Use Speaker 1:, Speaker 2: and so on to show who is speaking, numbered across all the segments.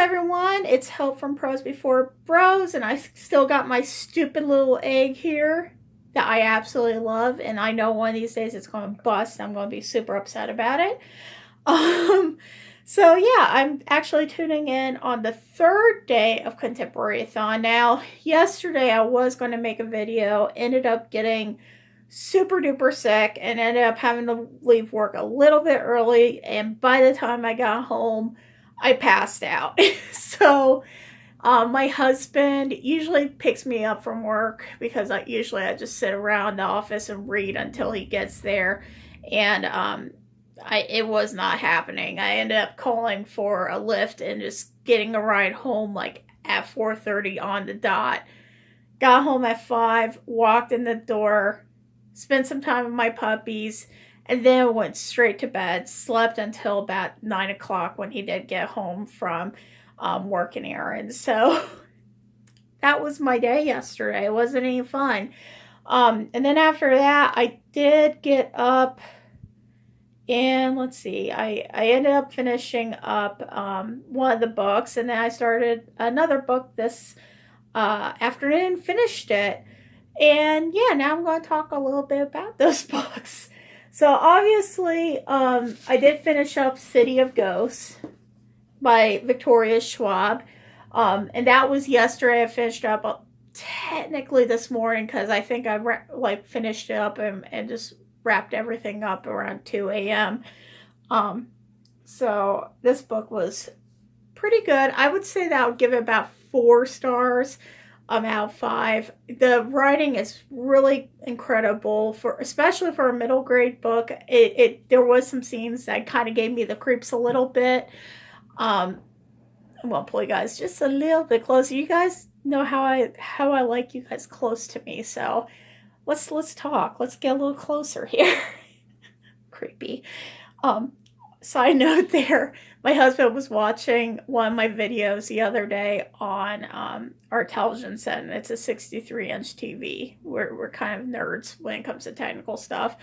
Speaker 1: everyone, it's Hope from Pros Before Bros, and I still got my stupid little egg here that I absolutely love, and I know one of these days it's going to bust. I'm going to be super upset about it. So yeah, I'm actually tuning in on the third day of ContemporaryAthon. Now, yesterday I was going to make a video, ended up getting super duper sick and ended up having to leave work a little bit early, and by the time I got home, I passed out. So my husband usually picks me up from work because I just sit around the office and read until he gets there, and it was not happening. I ended up calling for a lift and just getting a ride home like at 4:30 on the dot. Got home at 5, walked in the door, spent some time with my puppies, and then went straight to bed. Slept until about 9 o'clock when he did get home from working errands. So that was my day yesterday. It wasn't any fun. And then after that, I did get up, and let's see, I ended up finishing up one of the books, and then I started another book this afternoon, finished it. And yeah, now I'm going to talk a little bit about those books. So obviously, I did finish up City of Ghosts by Victoria Schwab. And that was yesterday. I finished up technically this morning because I think I finished it up and just wrapped everything up around 2 a.m. So this book was pretty good. I would say that I would give it about 4 stars. Out of 5. The writing is really incredible, especially for a middle grade book. There was some scenes that kind of gave me the creeps a little bit. I'm gonna pull you guys just a little bit closer. You guys know how I like you guys close to me, so let's talk. Let's get a little closer here. Creepy. Side note there, my husband was watching one of my videos the other day on our television set, and it's a 63-inch TV. We're kind of nerds when it comes to technical stuff.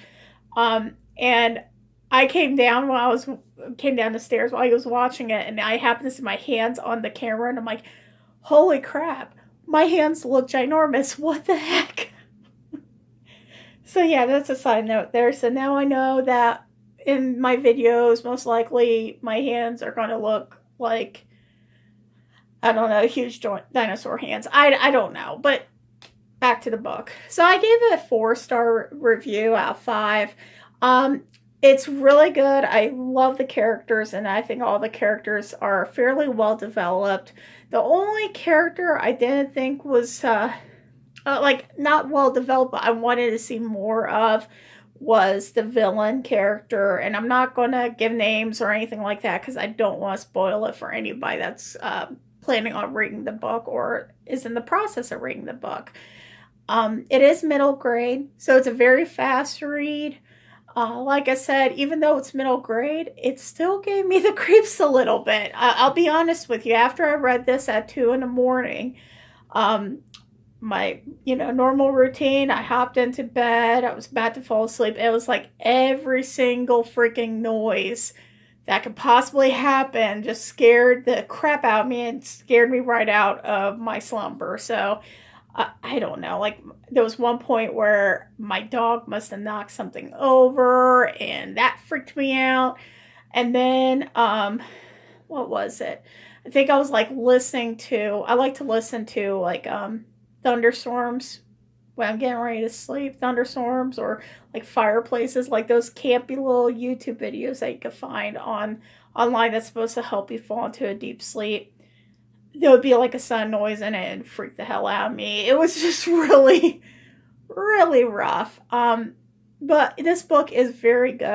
Speaker 1: And I came down the stairs while he was watching it, and I happened to see my hands on the camera, and I'm like, holy crap, my hands look ginormous. What the heck? So yeah, that's a side note there. So now I know that in my videos, most likely my hands are going to look like, I don't know, huge dinosaur hands. I don't know, but back to the book. So I gave it a 4-star review out of 5. It's really good. I love the characters, and I think all the characters are fairly well developed. The only character I didn't think was not well developed, but I wanted to see more of, was the villain character. And I'm not going to give names or anything like that because I don't want to spoil it for anybody that's planning on reading the book or is in the process of reading the book. It is middle grade, so it's a very fast read. Like I said, even though it's middle grade, it still gave me the creeps a little bit. I'll be honest with you. After I read this at 2 in the morning, my normal routine, I hopped into bed, I was about to fall asleep. It was like every single freaking noise that could possibly happen just scared the crap out of me and scared me right out of my slumber. So I don't know, like there was one point where my dog must have knocked something over and that freaked me out. And then what was it? I think I was like I like to listen to like thunderstorms when I'm getting ready to sleep, thunderstorms or like fireplaces, like those campy little YouTube videos that you can find online that's supposed to help you fall into a deep sleep. There would be like a sun noise in it and freak the hell out of me. It was just really, really rough. But this book is very good.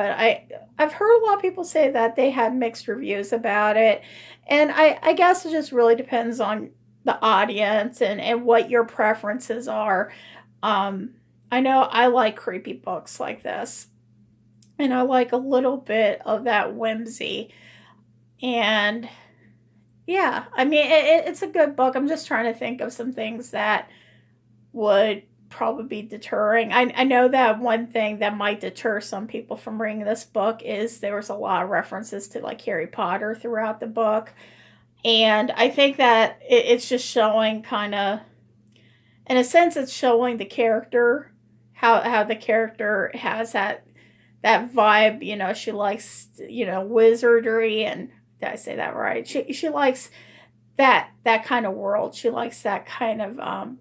Speaker 1: I've heard a lot of people say that they had mixed reviews about it, and I guess it just really depends on the audience and what your preferences are. I know I like creepy books like this, and I like a little bit of that whimsy. And yeah, I mean, it's a good book. I'm just trying to think of some things that would probably be deterring. I know that one thing that might deter some people from reading this book is there was a lot of references to like Harry Potter throughout the book. And I think that it's just showing kind of, in a sense, it's showing the character, how the character has that vibe. You know, she likes, you know, wizardry, and did I say that right? She likes that kind of world. She likes that kind of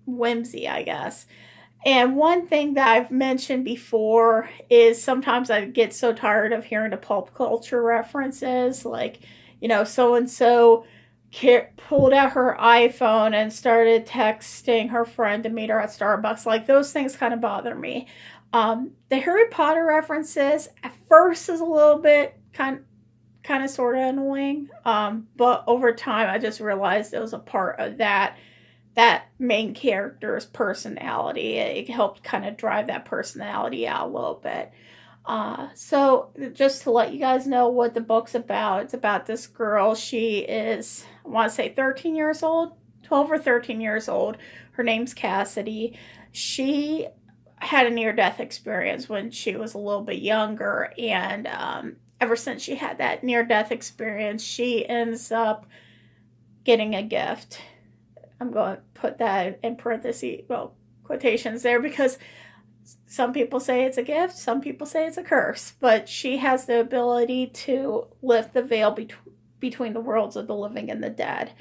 Speaker 1: whimsy, I guess. And one thing that I've mentioned before is sometimes I get so tired of hearing the pulp culture references, like, you know, so and so pulled out her iPhone and started texting her friend to meet her at Starbucks. Like, those things kind of bother me. The Harry Potter references at first is a little bit kind of sort of annoying, but over time I just realized it was a part of that main character's personality. It helped kind of drive that personality out a little bit. So just to let you guys know what the book's about, it's about this girl. She is, I want to say 13 years old, 12 or 13 years old. Her name's Cassidy. She had a near-death experience when she was a little bit younger, and ever since she had that near-death experience, she ends up getting a gift. I'm going to put that in parentheses, well, quotations there, because some people say it's a gift, some people say it's a curse, but she has the ability to lift the veil between the worlds of the living and the dead,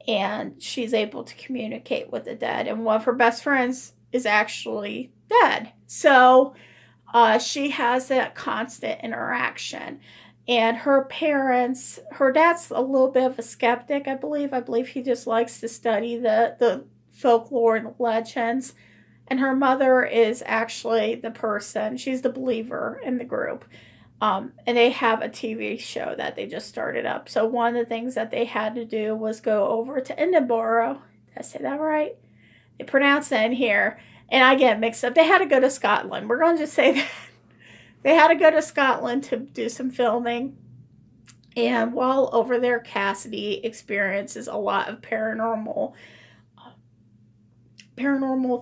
Speaker 1: and she's able to communicate with the dead, and one of her best friends is actually dead, so she has that constant interaction. And her parents, her dad's a little bit of a skeptic, I believe. I believe he just likes to study the folklore and legends. And her mother is actually the person, she's the believer in the group. And they have a TV show that they just started up. So one of the things that they had to do was go over to Edinburgh. Did I say that right? They pronounce it in here. And I get mixed up. They had to go to Scotland. We're going to just say that. They had to go to Scotland to do some filming, and while over there, Cassidy experiences a lot of paranormal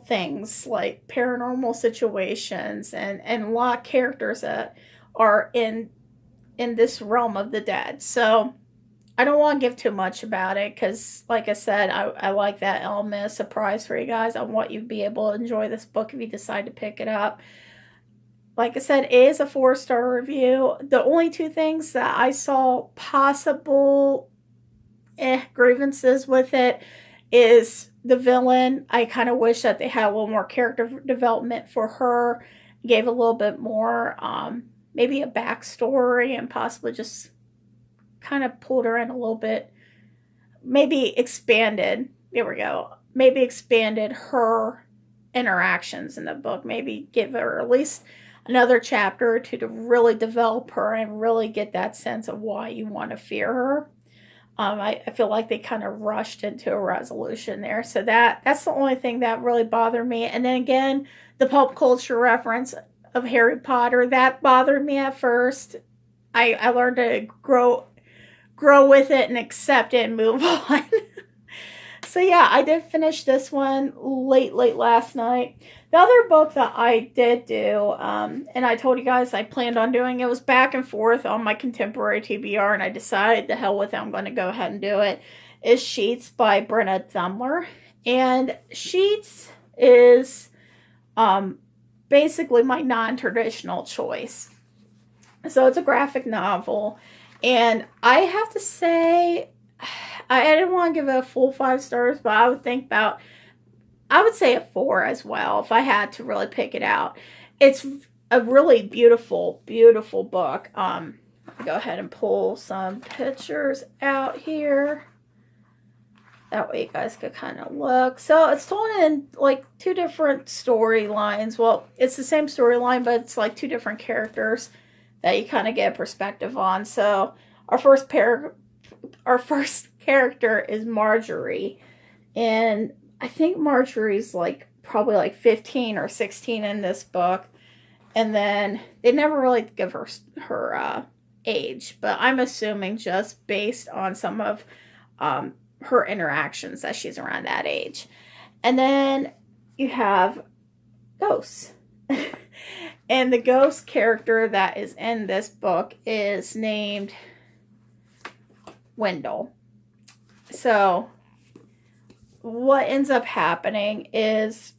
Speaker 1: things, like paranormal situations, and a lot of characters that are in this realm of the dead. So I don't want to give too much about it, because like I said, I like that element of surprise for you guys. I want you to be able to enjoy this book if you decide to pick it up. Like I said, it is a 4-star review. The only two things that I saw possible grievances with it is the villain. I kind of wish that they had a little more character development for her. Gave a little bit more, maybe a backstory, and possibly just kind of pulled her in a little bit. Maybe expanded. There we go. Maybe expanded her interactions in the book. Maybe give her at least another chapter or two to really develop her and really get that sense of why you want to fear her. I feel like they kind of rushed into a resolution there. So that's the only thing that really bothered me. And then again, the pulp culture reference of Harry Potter, that bothered me at first. I learned to grow with it and accept it and move on. So yeah, I did finish this one late last night. The other book that I did do, and I told you guys I planned on doing, it was back and forth on my contemporary TBR, and I decided the hell with it, I'm going to go ahead and do it, is Sheets by Brenna Thumler. And Sheets is basically my non-traditional choice. So it's a graphic novel, and I have to say, I didn't want to give it a full 5 stars, but I would say a 4 as well if I had to really pick it out. It's a really beautiful, beautiful book. Go ahead and pull some pictures out here. That way you guys could kind of look. So it's told in like 2 different storylines. Well, it's the same storyline, but it's like 2 different characters that you kind of get a perspective on. So our first character is Marjorie, and I think Marjorie's like probably like 15 or 16 in this book, and then they never really give her age, but I'm assuming just based on some of her interactions that she's around that age. And then you have ghosts. And the ghost character that is in this book is named, Wendell. So what ends up happening is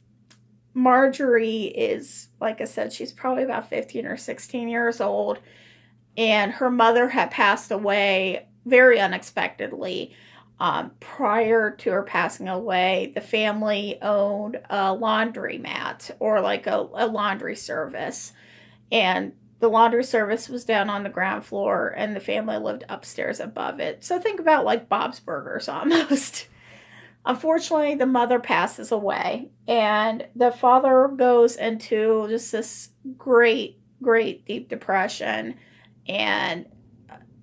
Speaker 1: Marjorie is, like I said, she's probably about 15 or 16 years old, and her mother had passed away very unexpectedly. Prior to her passing away, the family owned a laundromat, or like a laundry service. And the laundry service was down on the ground floor, and the family lived upstairs above it. So think about like Bob's Burgers almost. Unfortunately, the mother passes away, and the father goes into just this great, great deep depression. And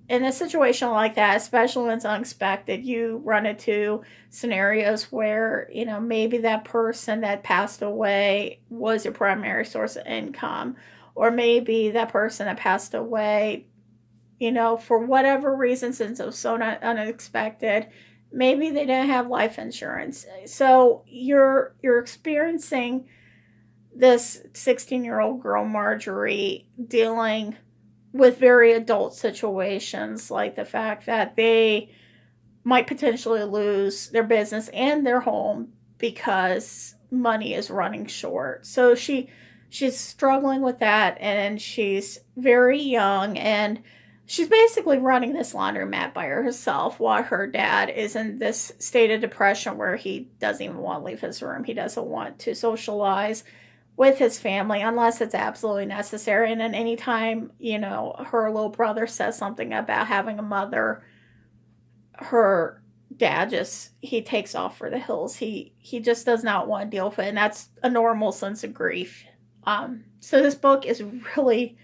Speaker 1: in a situation like that, especially when it's unexpected, you run into scenarios where, you know, maybe that person that passed away was your primary source of income, or maybe that person that passed away, you know, for whatever reason, since it was so unexpected, maybe they didn't have life insurance. So you're experiencing this 16-year-old girl, Marjorie, dealing with very adult situations, like the fact that they might potentially lose their business and their home because money is running short. So she's struggling with that, and she's very young, and she's basically running this laundromat by herself while her dad is in this state of depression where he doesn't even want to leave his room. He doesn't want to socialize with his family unless it's absolutely necessary. And then anytime, you know, her little brother says something about having a mother, her dad he takes off for the hills. He just does not want to deal with it, and that's a normal sense of grief. So this book is really,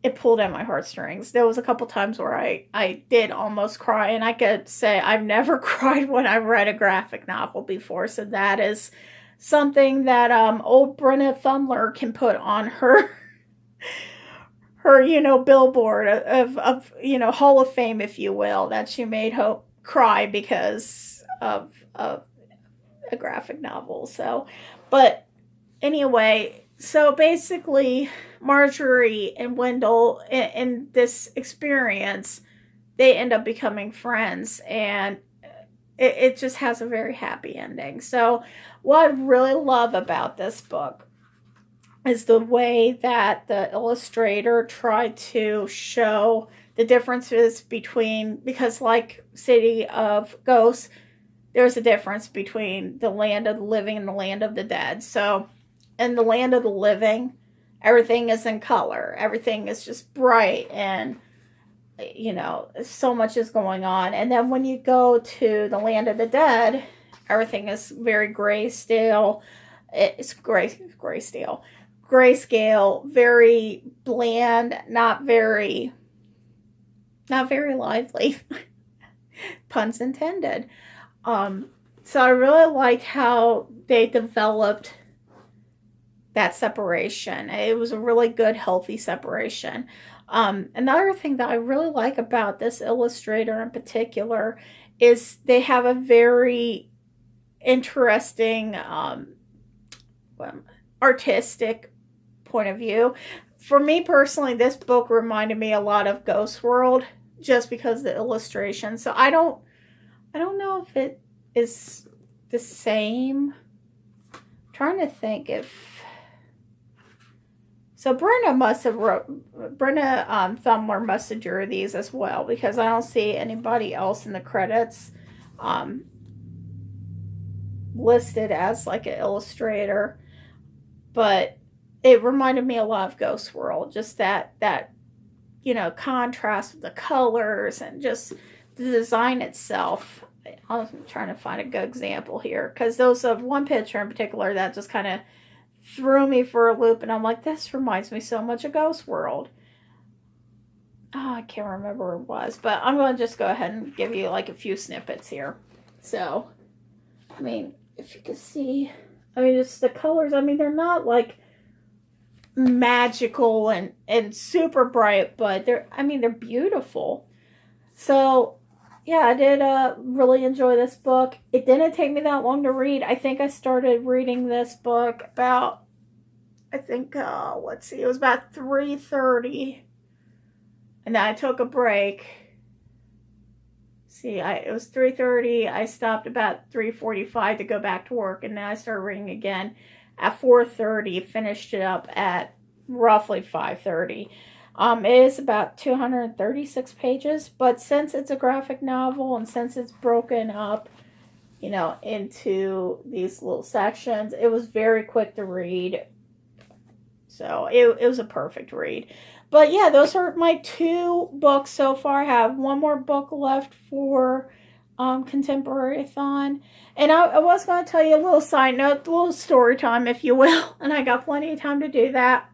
Speaker 1: it pulled at my heartstrings. There was a couple times where I did almost cry, and I could say I've never cried when I read a graphic novel before. So that is something that old Brenna Thumler can put on her you know, billboard of you know, Hall of Fame, if you will, that she made Hope cry because of a graphic novel. So, but anyway, so basically Marjorie and Wendell in this experience, they end up becoming friends, and it just has a very happy ending. So what I really love about this book is the way that the illustrator tried to show the differences between, because like City of Ghosts, there's a difference between the land of the living and the land of the dead. So in the land of the living, everything is in color. Everything is just bright, and you know, so much is going on. And then when you go to the land of the dead, everything is very grayscale. It's grayscale, very bland, not very lively. Puns intended. So I really liked how they developed that separation. It was a really good, healthy separation. Another thing that I really like about this illustrator in particular is they have a very interesting artistic point of view. For me personally, this book reminded me a lot of Ghost World just because of the illustration. So I don't know if it is the same. I'm trying to think if. So Brenna Thumler must have drew these as well, because I don't see anybody else in the credits listed as like an illustrator. But it reminded me a lot of Ghost World, just that you know, contrast with the colors and just the design itself. I'm trying to find a good example here, because there's one picture in particular that just kind of threw me for a loop, and I'm like, this reminds me so much of Ghost World. Oh, I can't remember what it was, but I'm going to just go ahead and give you like a few snippets here. So, I mean, if you can see, I mean, it's the colors. I mean, they're not like magical and super bright, but they're beautiful. So yeah, I did really enjoy this book. It didn't take me that long to read. I think I started reading this book about, it was about 3:30. And then I took a break. see, it was 3:30. I stopped about 3:45 to go back to work, and then I started reading again at 4:30. Finished it up at roughly 5:30. It is about 236 pages, but since it's a graphic novel and since it's broken up, into these little sections, it was very quick to read. So it was a perfect read. But yeah, those are my 2 books so far. I have one more book left for ContemporaryAthon. And I was going to tell you a little side note, a little story time, if you will. And I got plenty of time to do that.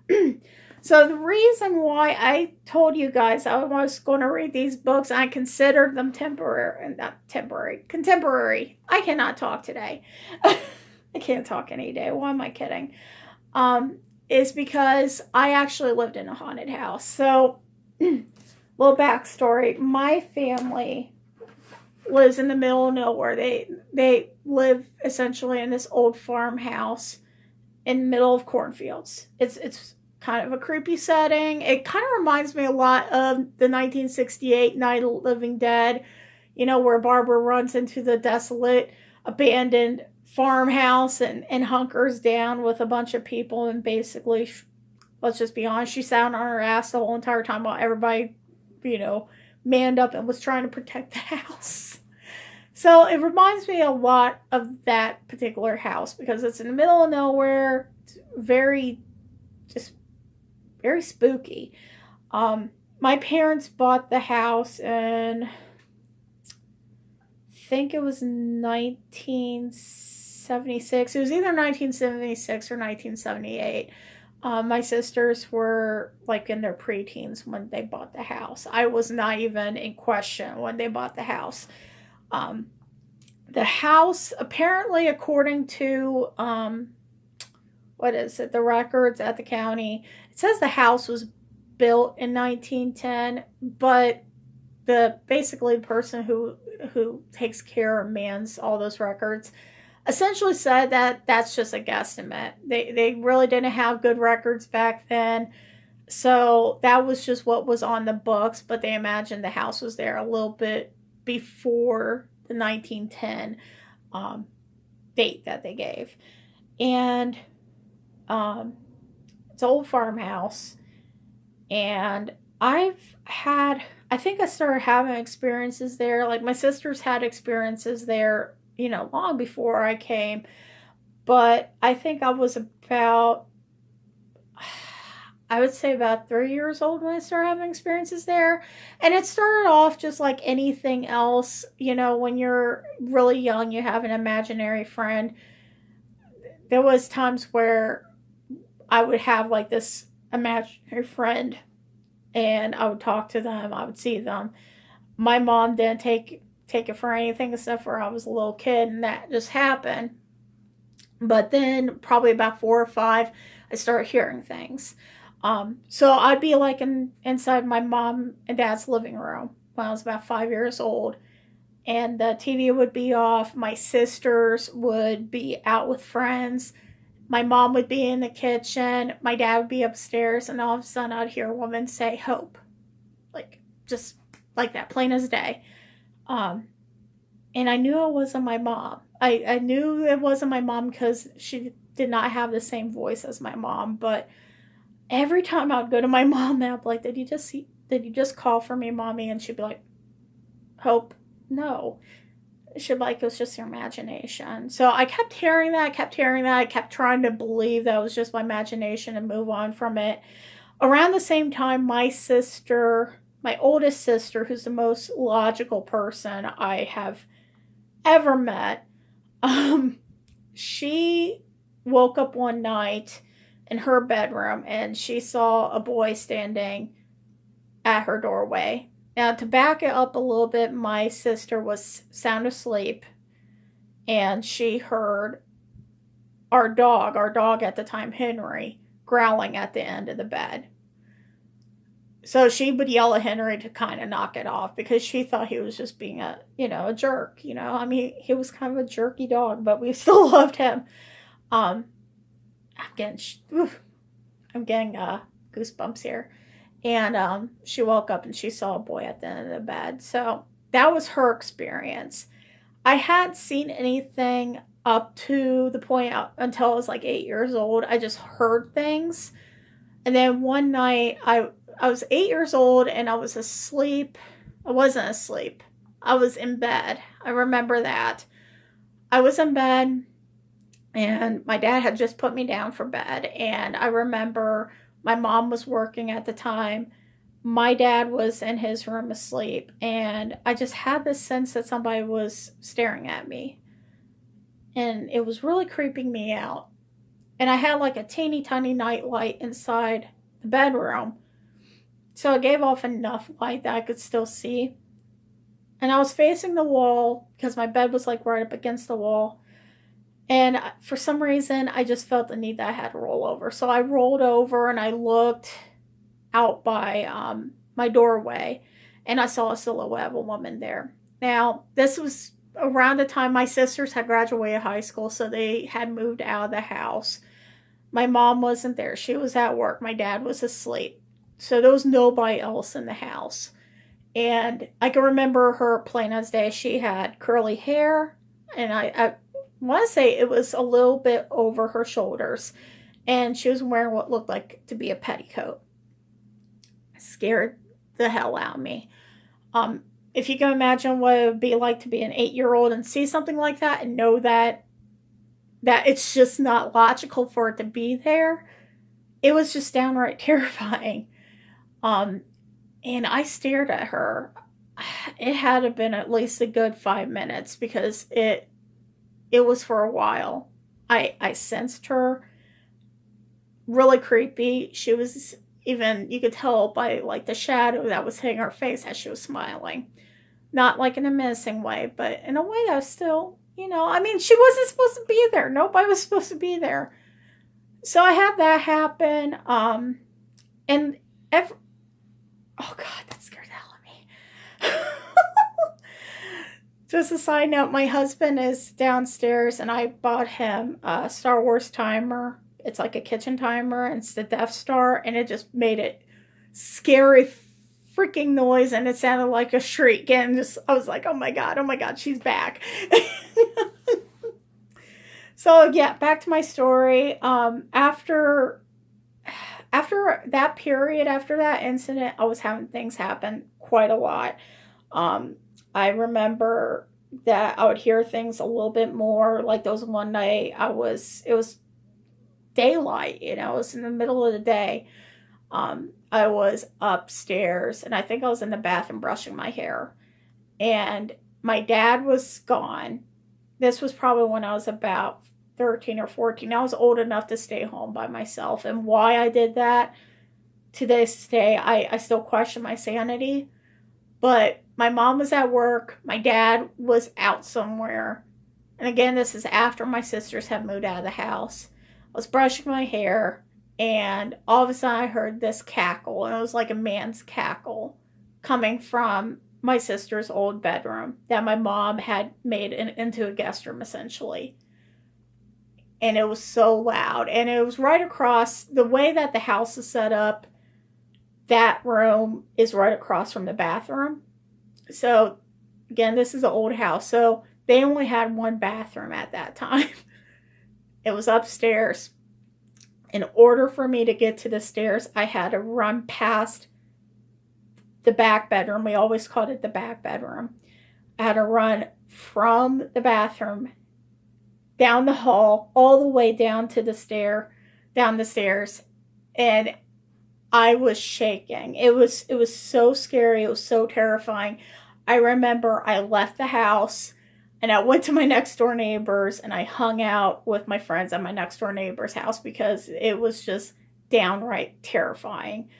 Speaker 1: So the reason why I told you guys I was going to read these books, I considered them contemporary. I cannot talk today. I can't talk any day. Why am I kidding? Is because I actually lived in a haunted house. So, little backstory. My family lives in the middle of nowhere. They live essentially in this old farmhouse in the middle of cornfields. It's kind of a creepy setting. It kind of reminds me a lot of the 1968 Night of the Living Dead, where Barbara runs into the desolate, abandoned farmhouse and hunkers down with a bunch of people, and basically, let's just be honest, she sat on her ass the whole entire time while everybody, manned up and was trying to protect the house. So it reminds me a lot of that particular house because it's in the middle of nowhere. It's very spooky. My parents bought the house in, I think it was 1976. It was either 1976 or 1978. My sisters were like in their preteens when they bought the house. I was not even in question when they bought the house. The house, apparently, according to the records at the county, it says the house was built in 1910, but the person who takes care and mans all those records essentially said that that's just a guesstimate. They really didn't have good records back then, so that was just what was on the books, but they imagined the house was there a little bit before the 1910 date that they gave. And it's an old farmhouse, and I think I started having experiences there. Like, my sisters had experiences there, long before I came. But I think I was about 3 years old when I started having experiences there. And it started off just like anything else. When you're really young, you have an imaginary friend. There was times where I would have like this imaginary friend, and I would talk to them. I would see them. My mom didn't take it for anything except for I was a little kid, and that just happened. But then probably about 4 or 5, I started hearing things. So I'd be like inside my mom and dad's living room when I was about 5 years old, and the TV would be off. My sisters would be out with friends. My mom would be in the kitchen. My dad would be upstairs, and all of a sudden I'd hear a woman say, "Hope." Like, just like that, plain as day. And I knew it wasn't my mom. I knew it wasn't my mom because she did not have the same voice as my mom. But every time I would go to my mom, and I'd be like, did you just call for me, Mommy? And she'd be like, "Hope, no." She'd be like, "It was just your imagination." So I kept hearing that. I kept trying to believe that it was just my imagination and move on from it. Around the same time, my oldest sister, who's the most logical person I have ever met, she woke up one night in her bedroom and she saw a boy standing at her doorway. Now, to back it up a little bit, my sister was sound asleep, and she heard our dog at the time, Henry, growling at the end of the bed. So she would yell at Henry to kind of knock it off because she thought he was just being a jerk. I mean, he was kind of a jerky dog, but we still loved him. I'm getting goosebumps here. And she woke up and she saw a boy at the end of the bed. So that was her experience. I hadn't seen anything up to the point until I was like 8 years old. I just heard things. And then one night I was 8 years old and I was asleep. I wasn't asleep. I was in bed. I remember that. I was in bed and my dad had just put me down for bed. And I remember my mom was working at the time. My dad was in his room asleep. And I just had this sense that somebody was staring at me. And it was really creeping me out. And I had like a teeny tiny night light inside the bedroom. So it gave off enough light that I could still see. And I was facing the wall because my bed was like right up against the wall. And for some reason, I just felt the need that I had to roll over. So I rolled over and I looked out by my doorway. And I saw a silhouette of a woman there. Now, this was around the time my sisters had graduated high school. So they had moved out of the house. My mom wasn't there. She was at work. My dad was asleep. So there was nobody else in the house. And I can remember her plain as day. She had curly hair. And I want to say it was a little bit over her shoulders. And she was wearing what looked like to be a petticoat. It scared the hell out of me. If you can imagine what it would be like to be an 8-year-old and see something like that and know that it's just not logical for it to be there, it was just downright terrifying. And I stared at her. It had to have been at least a good 5 minutes because it was for a while. I sensed her. Really creepy. She was even, you could tell by like the shadow that was hitting her face as she was smiling. Not like in a menacing way, but in a way that was still, I mean, she wasn't supposed to be there. Nobody was supposed to be there. So I had that happen. And oh God, that scared the hell out of me. Just a side note, my husband is downstairs and I bought him a Star Wars timer. It's like a kitchen timer and it's the Death Star and it just made it scary freaking noise and it sounded like a shriek and I was like, oh my God, she's back. So yeah, back to my story. After that period, after that incident, I was having things happen quite a lot. I remember that I would hear things a little bit more. Like there was one night it was daylight, it was in the middle of the day. I was upstairs and I think I was in the bathroom brushing my hair and my dad was gone. This was probably when I was about 13 or 14. I was old enough to stay home by myself. And why I did that, to this day, I still question my sanity. But my mom was at work. My dad was out somewhere. And again, this is after my sisters had moved out of the house. I was brushing my hair. And all of a sudden I heard this cackle. And it was like a man's cackle coming from my sister's old bedroom that my mom had made into a guest room, essentially. And it was so loud. And it was right across, the way that the house is set up, that room is right across from the bathroom. So, again, this is an old house. So, they only had one bathroom at that time. It was upstairs. In order for me to get to the stairs, I had to run past the back bedroom. We always called it the back bedroom. I had to run from the bathroom down the hall, all the way down to down the stairs. And I was shaking. It was so scary. It was so terrifying. I remember I left the house and I went to my next door neighbors and I hung out with my friends at my next door neighbor's house because it was just downright terrifying.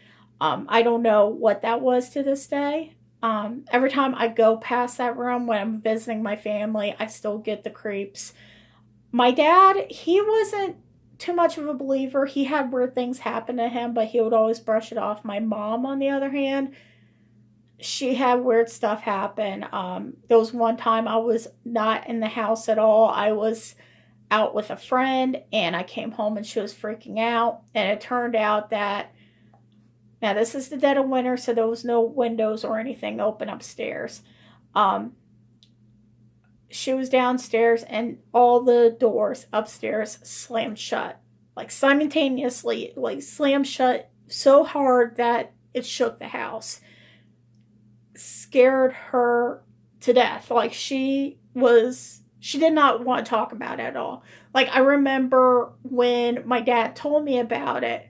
Speaker 1: I don't know what that was to this day. Every time I go past that room when I'm visiting my family, I still get the creeps. My dad, he wasn't too much of a believer. He had weird things happen to him, but he would always brush it off. My mom, on the other hand, she had weird stuff happen. There was one time I was not in the house at all. I was out with a friend, and I came home, and she was freaking out. And it turned out that, now this is the dead of winter, so there was no windows or anything open upstairs. She was downstairs and all the doors upstairs slammed shut, like simultaneously, like slammed shut so hard that it shook the house. Scared her to death. Like she did not want to talk about it at all. Like I remember when my dad told me about it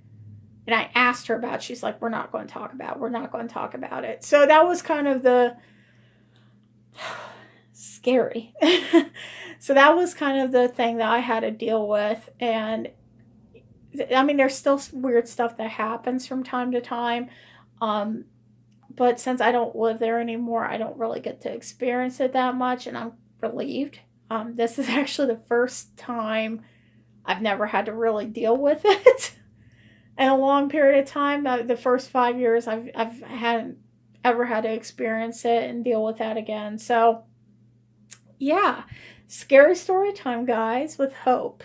Speaker 1: and I asked her about it, she's like, we're not going to talk about it. So that was kind of the scary. So that was kind of the thing that I had to deal with. And I mean, there's still weird stuff that happens from time to time. But since I don't live there anymore, I don't really get to experience it that much, and I'm relieved. This is actually the first time I've never had to really deal with it in a long period of time. The first 5 years, I've hadn't ever had to experience it and deal with that again. So, yeah, scary story time, guys, with hope.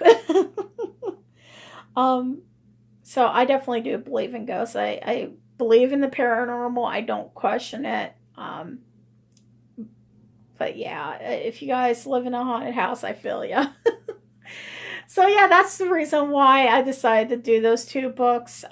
Speaker 1: So I definitely do believe in ghosts. I believe in the paranormal. I don't question it. But yeah, if you guys live in a haunted house, I feel ya. So yeah, that's the reason why I decided to do those two books,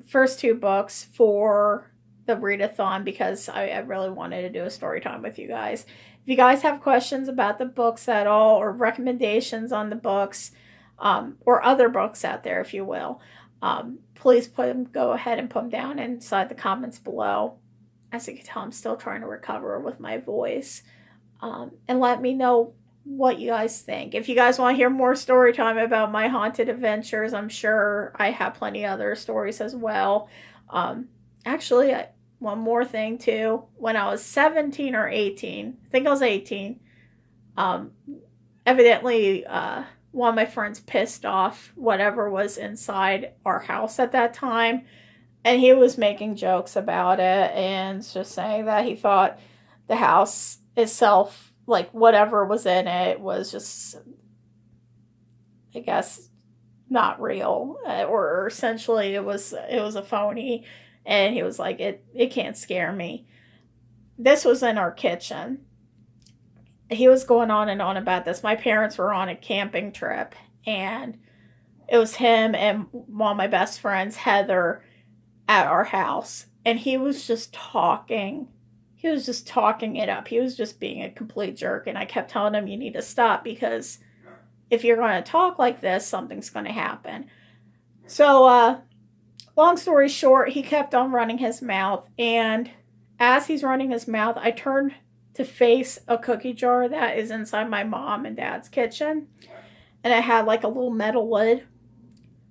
Speaker 1: first two books for the readathon, because I really wanted to do a story time with you guys. If you guys have questions about the books at all, or recommendations on the books, or other books out there, if you will, please go ahead and put them down inside the comments below. As you can tell, I'm still trying to recover with my voice. And let me know what you guys think. If you guys want to hear more story time about my haunted adventures, I'm sure I have plenty of other stories as well. Actually, one more thing too. When I was 17 or 18, I think I was 18, evidently one of my friends pissed off whatever was inside our house at that time, and he was making jokes about it and just saying that he thought the house itself, like whatever was in it, was just, I guess, not real, or essentially it was a phony. And he was like, it can't scare me. This was in our kitchen. He was going on and on about this. My parents were on a camping trip, and it was him and one of my best friends, Heather, at our house. And he was just talking. He was just talking it up. He was just being a complete jerk. And I kept telling him, you need to stop, because if you're going to talk like this, something's going to happen. So, long story short, he kept on running his mouth. And as he's running his mouth, I turned to face a cookie jar that is inside my mom and dad's kitchen. And it had like a little metal lid.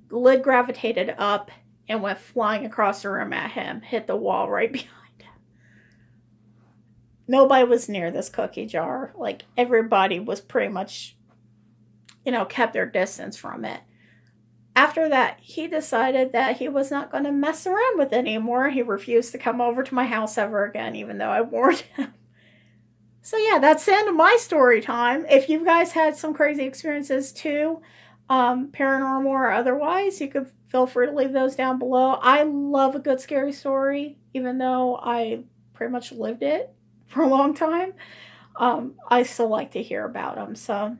Speaker 1: The lid gravitated up and went flying across the room at him, hit the wall right behind. Nobody was near this cookie jar. Like, everybody was pretty much, kept their distance from it. After that, he decided that he was not going to mess around with it anymore. He refused to come over to my house ever again, even though I warned him. So yeah, that's the end of my story time. If you guys had some crazy experiences too, paranormal or otherwise, you could feel free to leave those down below. I love a good scary story, even though I pretty much lived it for a long time. I still like to hear about them. So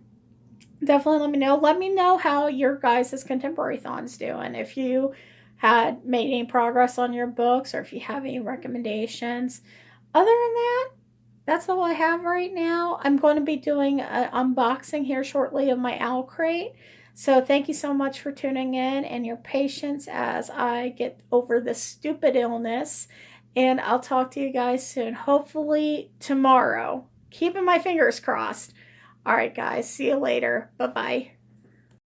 Speaker 1: definitely let me know. Let me know how your guys' ContemporaryAthon's doing. If you had made any progress on your books, or if you have any recommendations. Other than that, that's all I have right now. I'm going to be doing an unboxing here shortly of my owl crate. So thank you so much for tuning in and your patience as I get over this stupid illness. And I'll talk to you guys soon. Hopefully tomorrow. Keeping my fingers crossed. All right, guys. See you later. Bye-bye.